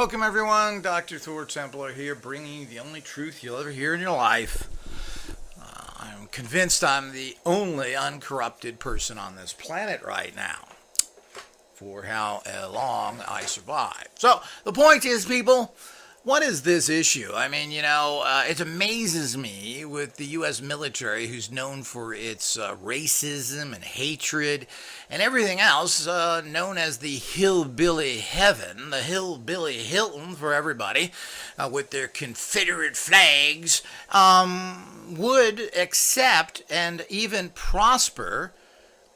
Welcome everyone, Dr. Thor Templar here, bringing you the only truth you'll ever hear in your life. I'm convinced I'm the only uncorrupted person on this planet right now, for how long I survived. So, the point is, people, what is this issue? I mean, it amazes me with the U.S. military, who's known for its racism and hatred and everything else, known as the hillbilly heaven, the hillbilly Hilton for everybody, with their Confederate flags, would accept and even prosper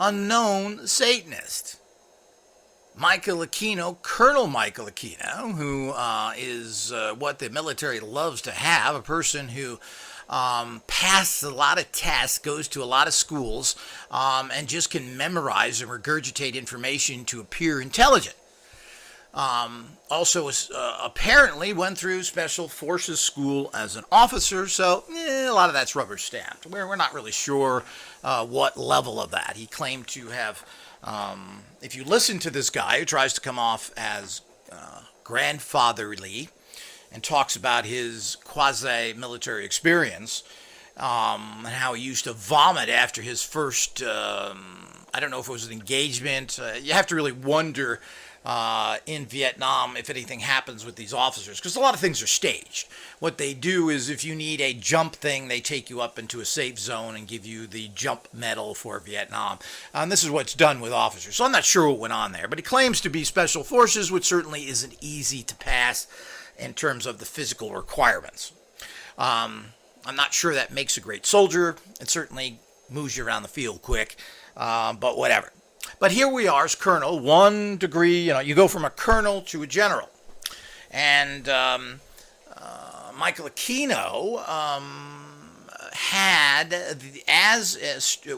unknown Satanists. Michael Aquino, Colonel Michael Aquino, who is what the military loves to have, a person who passes a lot of tests, goes to a lot of schools, and just can memorize and regurgitate information to appear intelligent. Also, apparently went through Special Forces school as an officer, so a lot of that's rubber stamped. We're not really sure what level of that. He claimed to have... if you listen to this guy who tries to come off as grandfatherly and talks about his quasi-military experience, and how he used to vomit after his first, I don't know if it was an engagement. You have to really wonder in Vietnam if anything happens with these officers, because a lot of things are staged. What they do is, if you need a jump thing, they take you up into a safe zone and give you the jump medal for Vietnam. And this is what's done with officers. So I'm not sure what went on there, but he claims to be Special Forces, which certainly isn't easy to pass in terms of the physical requirements. I'm not sure that makes a great soldier. It certainly moves you around the field quick, but whatever. But here we are as colonel, 1 degree, you go from a colonel to a general. And Michael Aquino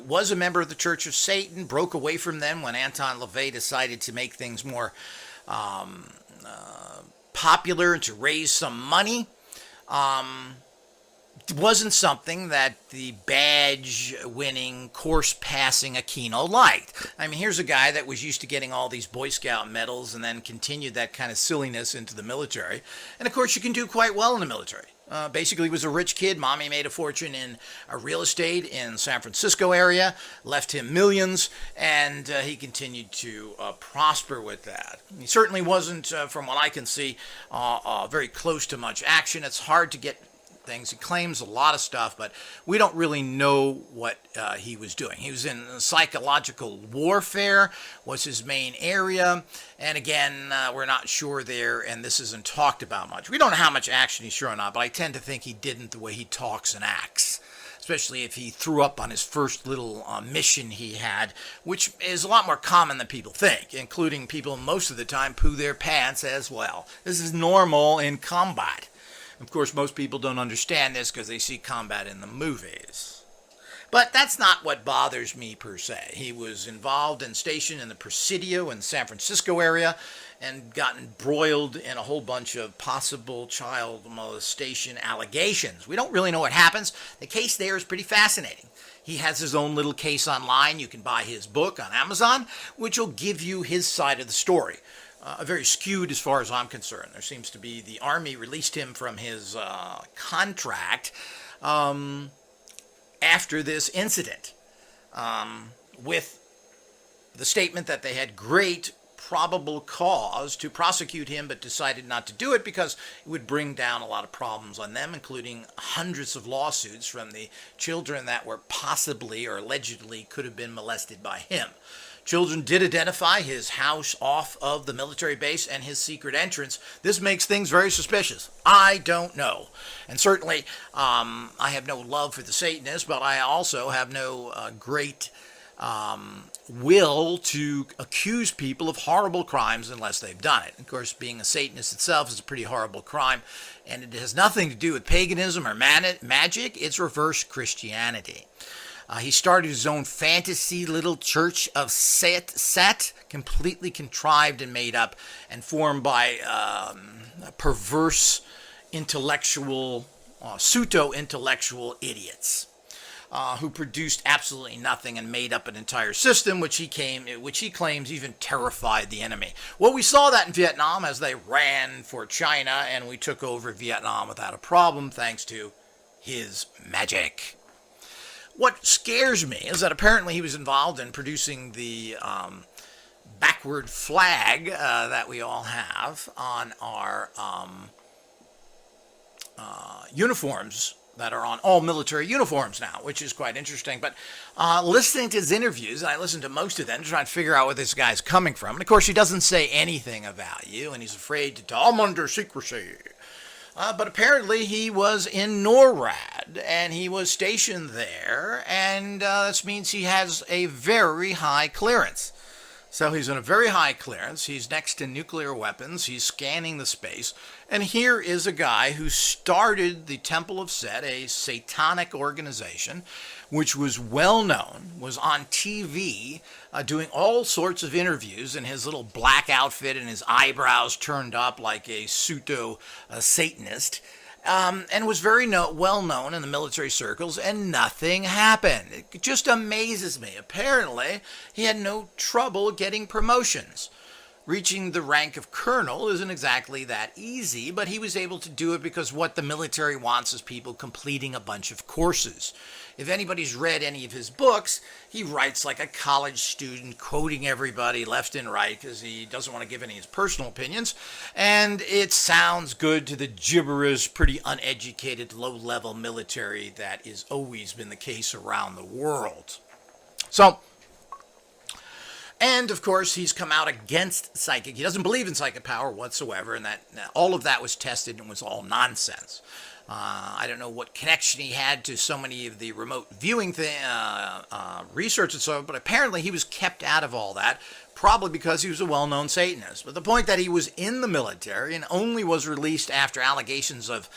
was a member of the Church of Satan, broke away from them when Anton LaVey decided to make things more popular and to raise some money. Wasn't something that the badge-winning, course-passing Aquino liked. I mean, here's a guy that was used to getting all these Boy Scout medals and then continued that kind of silliness into the military. And, of course, you can do quite well in the military. Basically, he was a rich kid. Mommy made a fortune in real estate in San Francisco area, left him millions, and he continued to prosper with that. He certainly wasn't, from what I can see, very close to much action. It's hard to get things. He claims a lot of stuff, but we don't really know what he was doing. He was in psychological warfare, was his main area, and again, we're not sure there, and this isn't talked about much. We don't know how much action he's sure or not, but I tend to think he didn't the way he talks and acts, especially if he threw up on his first little mission he had, which is a lot more common than people think, including people most of the time poo their pants as well. This is normal in combat. Of course, most people don't understand this because they see combat in the movies. But that's not what bothers me per se. He was involved and stationed in the Presidio in the San Francisco area and gotten broiled in a whole bunch of possible child molestation allegations. We don't really know what happens. The case there is pretty fascinating. He has his own little case online. You can buy his book on Amazon, which will give you his side of the story. Very skewed as far as I'm concerned. There seems to be the Army released him from his contract after this incident with the statement that they had great probable cause to prosecute him, but decided not to do it because it would bring down a lot of problems on them, including hundreds of lawsuits from the children that were possibly or allegedly could have been molested by him. Children did identify his house off of the military base and his secret entrance. This makes things very suspicious. I don't know. And certainly, I have no love for the Satanists, but I also have no great will to accuse people of horrible crimes unless they've done it. Of course, being a Satanist itself is a pretty horrible crime, and it has nothing to do with paganism or magic. It's reverse Christianity. He started his own fantasy little church of Set, completely contrived and made up and formed by perverse intellectual, pseudo-intellectual idiots. who produced absolutely nothing and made up an entire system, which he claims even terrified the enemy. Well, we saw that in Vietnam as they ran for China, and we took over Vietnam without a problem thanks to his magic. What scares me is that apparently he was involved in producing the backward flag that we all have on our uniforms that are on all military uniforms now, which is quite interesting. But listening to his interviews, and I listened to most of them to try and figure out where this guy's coming from. And of course, he doesn't say anything of value, and he's afraid to tell, I'm under secrecy. But apparently he was in NORAD, and he was stationed there, and this means he has a very high clearance. So he's in a very high clearance, he's next to nuclear weapons, he's scanning the space, and here is a guy who started the Temple of Set, a satanic organization, which was well known, was on TV, doing all sorts of interviews in his little black outfit and his eyebrows turned up like a pseudo-Satanist, and was very well known in the military circles, and nothing happened. It just amazes me. Apparently, he had no trouble getting promotions. Reaching the rank of colonel isn't exactly that easy, but he was able to do it because what the military wants is people completing a bunch of courses. If anybody's read any of his books, he writes like a college student, quoting everybody left and right because he doesn't want to give any of his personal opinions. And it sounds good to the gibberish, pretty uneducated, low-level military that has always been the case around the world. So, and of course, he's come out against psychic. He doesn't believe in psychic power whatsoever, and that all of that was tested and was all nonsense. I don't know what connection he had to so many of the remote viewing research and so on, but apparently he was kept out of all that, probably because he was a well-known Satanist. But the point that he was in the military and only was released after allegations of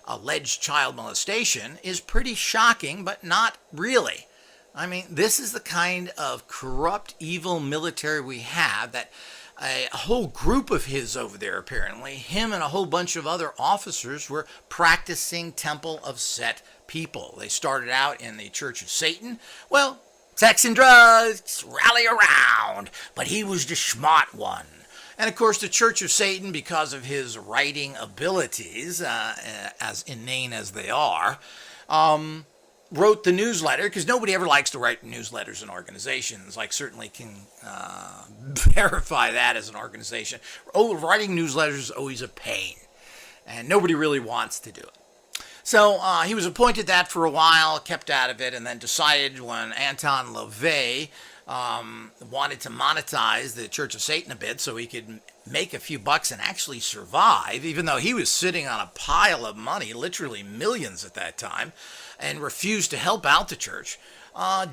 alleged child molestation is pretty shocking, but not really. I mean, this is the kind of corrupt, evil military we have that a whole group of his over there, apparently, him and a whole bunch of other officers were practicing Temple of Set people. They started out in the Church of Satan. Well, sex and drugs, rally around. But he was the smart one. And of course, the Church of Satan, because of his writing abilities, as inane as they are, wrote the newsletter, because nobody ever likes to write newsletters in organizations. Like, certainly can verify that as an organization. Writing newsletters is always a pain, and nobody really wants to do it. So he was appointed that for a while, kept out of it, and then decided when Anton LaVey wanted to monetize the Church of Satan a bit so he could make a few bucks and actually survive, even though he was sitting on a pile of money, literally millions at that time, and refused to help out the church,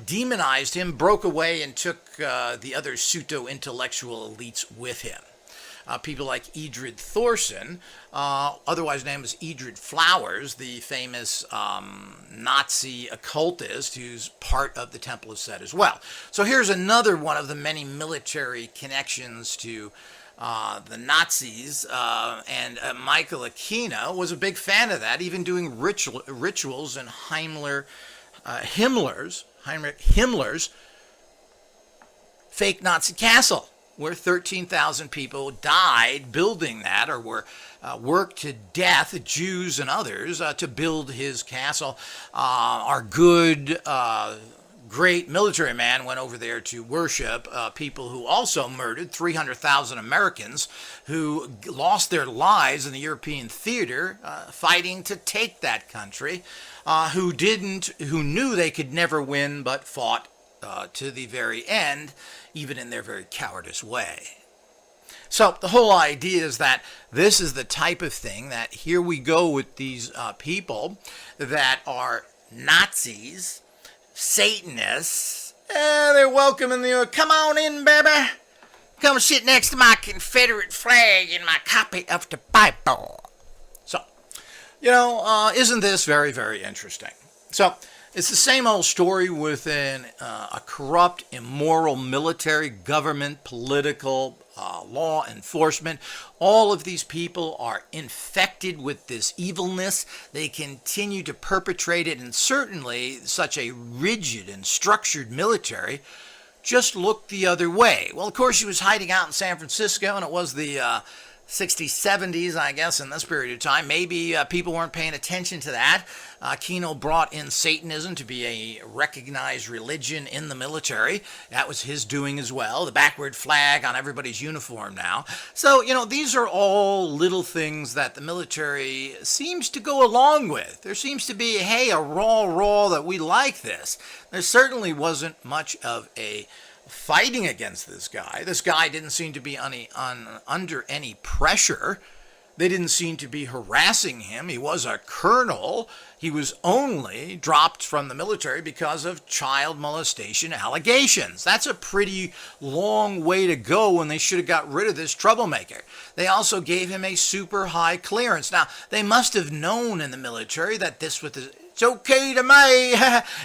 demonized him, broke away, and took the other pseudo-intellectual elites with him. People like Edred Thorson, otherwise named as Edred Flowers, the famous Nazi occultist who's part of the Temple of Set as well. So here's another one of the many military connections to the Nazis, and Michael Aquino was a big fan of that, even doing rituals in Heinrich Himmler's fake Nazi castle, where 13,000 people died building that, or were worked to death, Jews and others, to build his castle. Our good, great military man went over there to worship people who also murdered 300,000 Americans who lost their lives in the European theater fighting to take that country, who knew they could never win but fought to the very end, even in their very cowardice way. So the whole idea is that this is the type of thing that here we go with these people that are Nazis, Satanists. They're welcoming you. Come on in, baby. Come sit next to my Confederate flag and my copy of the Bible. So, isn't this very, very interesting? So, It's the same old story with a corrupt, immoral military, government, political, law enforcement. All of these people are infected with this evilness. They continue to perpetrate it, and certainly such a rigid and structured military just looked the other way. Well, of course, he was hiding out in San Francisco, and it was the 60s, 70s, I guess, in this period of time. Maybe people weren't paying attention to that. Aquino brought in Satanism to be a recognized religion in the military. That was his doing as well. The backward flag on everybody's uniform now. So, these are all little things that the military seems to go along with. There seems to be, hey, a raw that we like this. There certainly wasn't much of a fighting against this guy. This guy didn't seem to be under any pressure. They didn't seem to be harassing him. He was a colonel. He was only dropped from the military because of child molestation allegations. That's a pretty long way to go when they should have got rid of this troublemaker. They also gave him a super high clearance. Now, they must have known in the military that this was it's okay to me.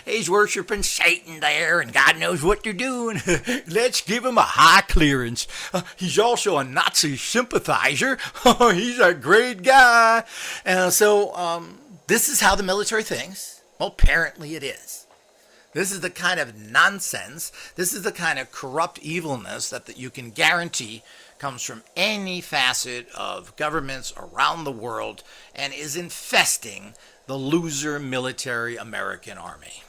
He's worshiping Satan there, and God knows what they're doing. Let's give him a high clearance. He's also a Nazi sympathizer. He's a great guy. This is how the military thinks. Well, apparently it is. This is the kind of nonsense. This is the kind of corrupt evilness that you can guarantee comes from any facet of governments around the world and is infesting the loser military American army.